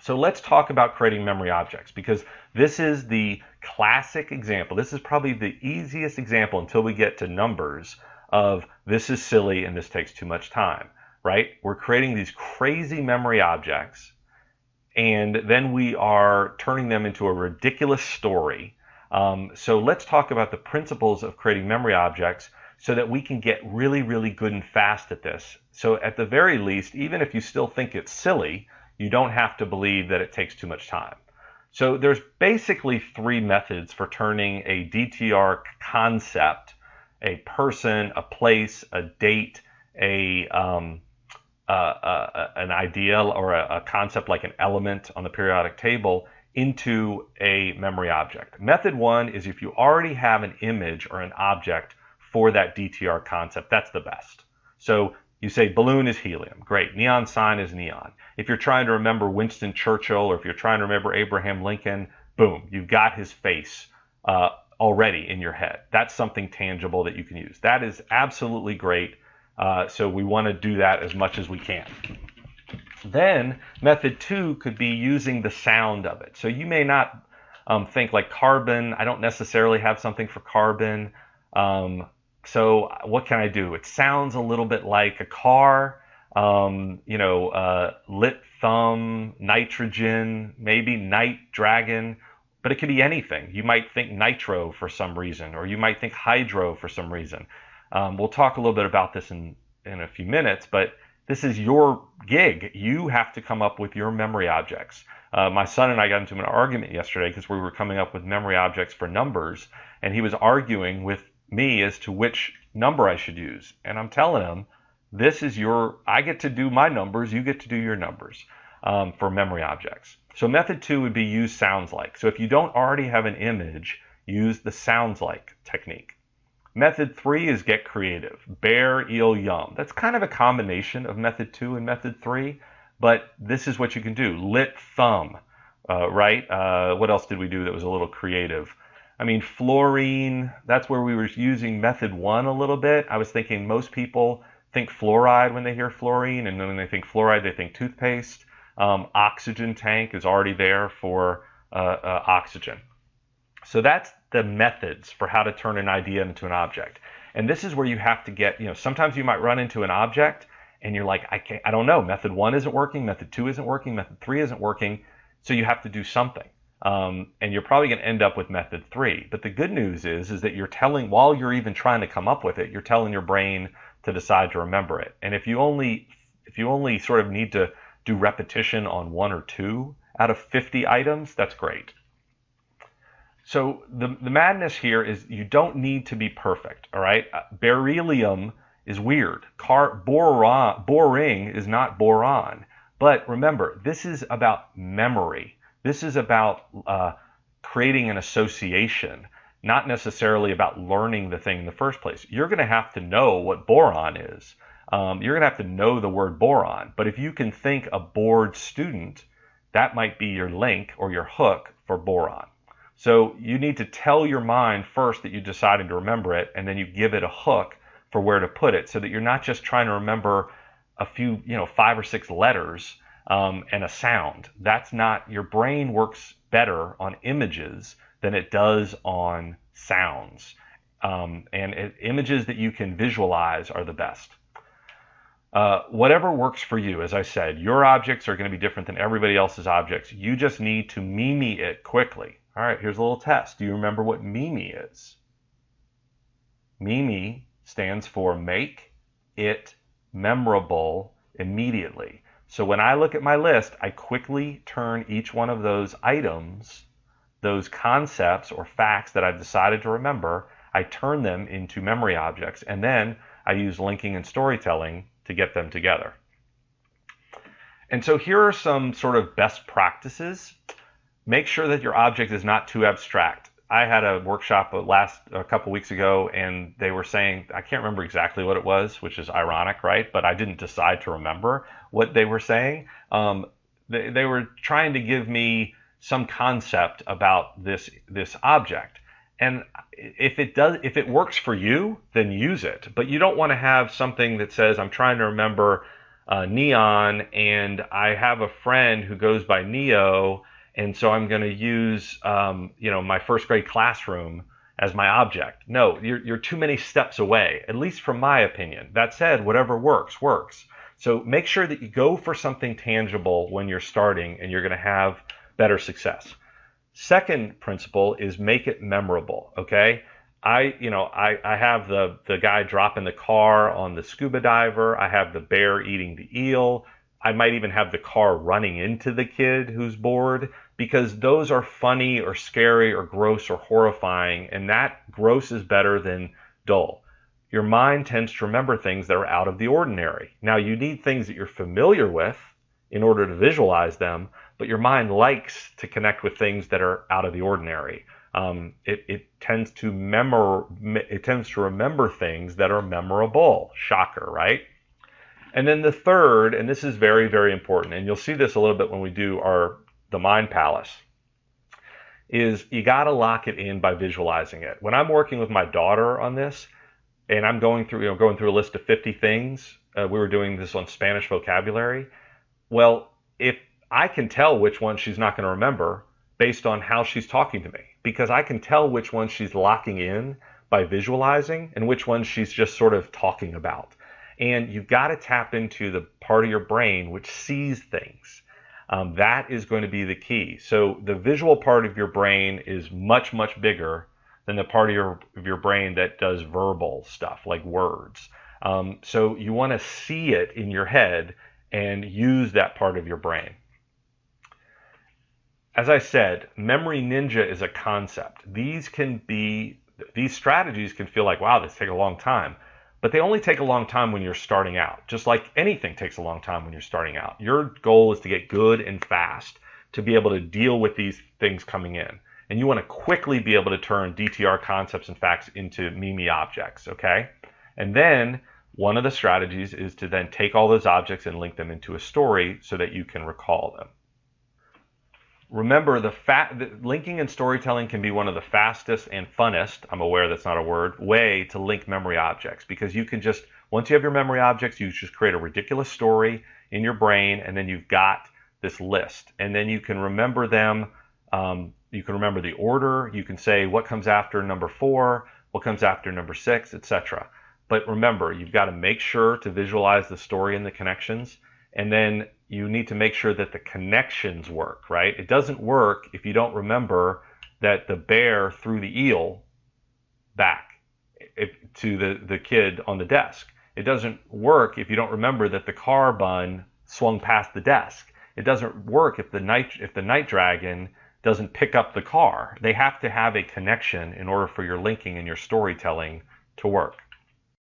So let's talk about creating memory objects, because this is the classic example. This is probably the easiest example until we get to numbers of this is silly and this takes too much time, right? We're creating these crazy memory objects and then we are turning them into a ridiculous story. So let's talk about the principles of creating memory objects so that we can get really, really good and fast at this. So at the very least, even if you still think it's silly, you don't have to believe that it takes too much time. So there's basically three methods for turning a DTR concept, a person, a place, a date, an idea or a concept like an element on the periodic table into a memory object. Method one is if you already have an image or an object for that DTR concept. That's the best. So you say balloon is helium. Great. Neon sign is neon. If you're trying to remember Winston Churchill or if you're trying to remember Abraham Lincoln, boom, you've got his face already in your head. That's something tangible that you can use. That is absolutely great. So we want to do that as much as we can. Then method two could be using the sound of it. So you may not think like carbon. I don't necessarily have something for carbon. So what can I do? It sounds a little bit like a car, lit thumb, nitrogen, maybe night dragon, but it could be anything. You might think nitro for some reason, or you might think hydro for some reason. We'll talk a little bit about this in a few minutes, but this is your gig. You have to come up with your memory objects. My son and I got into an argument yesterday because we were coming up with memory objects for numbers, and he was arguing with me as to which number I should use. And I'm telling him, I get to do my numbers, you get to do your numbers for memory objects. So method two would be use sounds like. So if you don't already have an image, use the sounds like technique. Method three is get creative. Bear, eel, yum. That's kind of a combination of method two and method three, but this is what you can do. Lit thumb, right? What else did we do that was a little creative? I mean, fluorine, that's where we were using method one a little bit. I was thinking most people think fluoride when they hear fluorine, and then when they think fluoride, they think toothpaste. Oxygen tank is already there for oxygen. So that's the methods for how to turn an idea into an object. And this is where you have to get, sometimes you might run into an object and you're like, I don't know, method one isn't working, method two isn't working, method three isn't working. So you have to do something. And you're probably going to end up with method three. But the good news is that you're telling, while you're even trying to come up with it, you're telling your brain to decide to remember it. And if you only sort of need to do repetition on one or two out of 50 items, that's great. So the madness here is you don't need to be perfect, all right? Beryllium is weird. Boring is not boron. But remember, this is about memory. This is about creating an association, not necessarily about learning the thing in the first place. You're going to have to know what boron is. You're going to have to know the word boron. But if you can think a bored student, that might be your link or your hook for boron. So you need to tell your mind first that you decided to remember it, and then you give it a hook for where to put it so that you're not just trying to remember a few, 5 or 6 letters and a sound. That's not, your brain works better on images than it does on sounds. Images that you can visualize are the best. Whatever works for you, as I said, your objects are going to be different than everybody else's objects. You just need to meme it quickly. All right, here's a little test. Do you remember what meme is? Meme stands for make it memorable immediately. So when I look at my list, I quickly turn each one of those items, those concepts or facts that I've decided to remember, I turn them into memory objects, and then I use linking and storytelling to get them together. And so here are some sort of best practices. Make sure that your object is not too abstract. I had a workshop a couple weeks ago, and they were saying, I can't remember exactly what it was, which is ironic, right? But I didn't decide to remember what they were saying. They were trying to give me some concept about this object. And if it works for you, then use it. But you don't want to have something that says, I'm trying to remember neon, and I have a friend who goes by Neo, and so I'm going to use my first grade classroom as my object. No, you're too many steps away, at least from my opinion. That said, whatever works, works. So make sure that you go for something tangible when you're starting, and you're going to have better success. Second principle is make it memorable, okay? I have the guy dropping the car on the scuba diver. I have the bear eating the eel. I might even have the car running into the kid who's bored, because those are funny or scary or gross or horrifying, and that gross is better than dull. Your mind tends to remember things that are out of the ordinary. Now, you need things that you're familiar with in order to visualize them, but your mind likes to connect with things that are out of the ordinary. It tends to remember things that are memorable. Shocker, right? And then the third, and this is very, very important, and you'll see this a little bit when we do the Mind Palace, is you got to lock it in by visualizing it. When I'm working with my daughter on this, and I'm going through a list of 50 things, we were doing this on Spanish vocabulary. Well, if I can tell which one she's not going to remember based on how she's talking to me, because I can tell which one she's locking in by visualizing and which one she's just sort of talking about. And you've got to tap into the part of your brain which sees things. That is going to be the key. So the visual part of your brain is much, much bigger than the part of your brain that does verbal stuff like words. So you want to see it in your head and use that part of your brain. As I said, Memory Ninja is a concept. These strategies can feel like, wow, this takes a long time. But they only take a long time when you're starting out. Just like anything takes a long time when you're starting out. Your goal is to get good and fast to be able to deal with these things coming in. And you want to quickly be able to turn DTR concepts and facts into MemoryObjects, okay? And then one of the strategies is to then take all those objects and link them into a story so that you can recall them. Remember, linking and storytelling can be one of the fastest and funnest, I'm aware that's not a word, way to link memory objects, because you can just, once you have your memory objects, you just create a ridiculous story in your brain, and then you've got this list. And then you can remember them, you can remember the order, you can say what comes after number 4, what comes after number 6, etc. But remember, you've got to make sure to visualize the story and the connections, and then you need to make sure that the connections work, right? It doesn't work if you don't remember that the bear threw the eel back to the kid on the desk. It doesn't work if you don't remember that the car bun swung past the desk. It doesn't work if the night dragon doesn't pick up the car. They have to have a connection in order for your linking and your storytelling to work.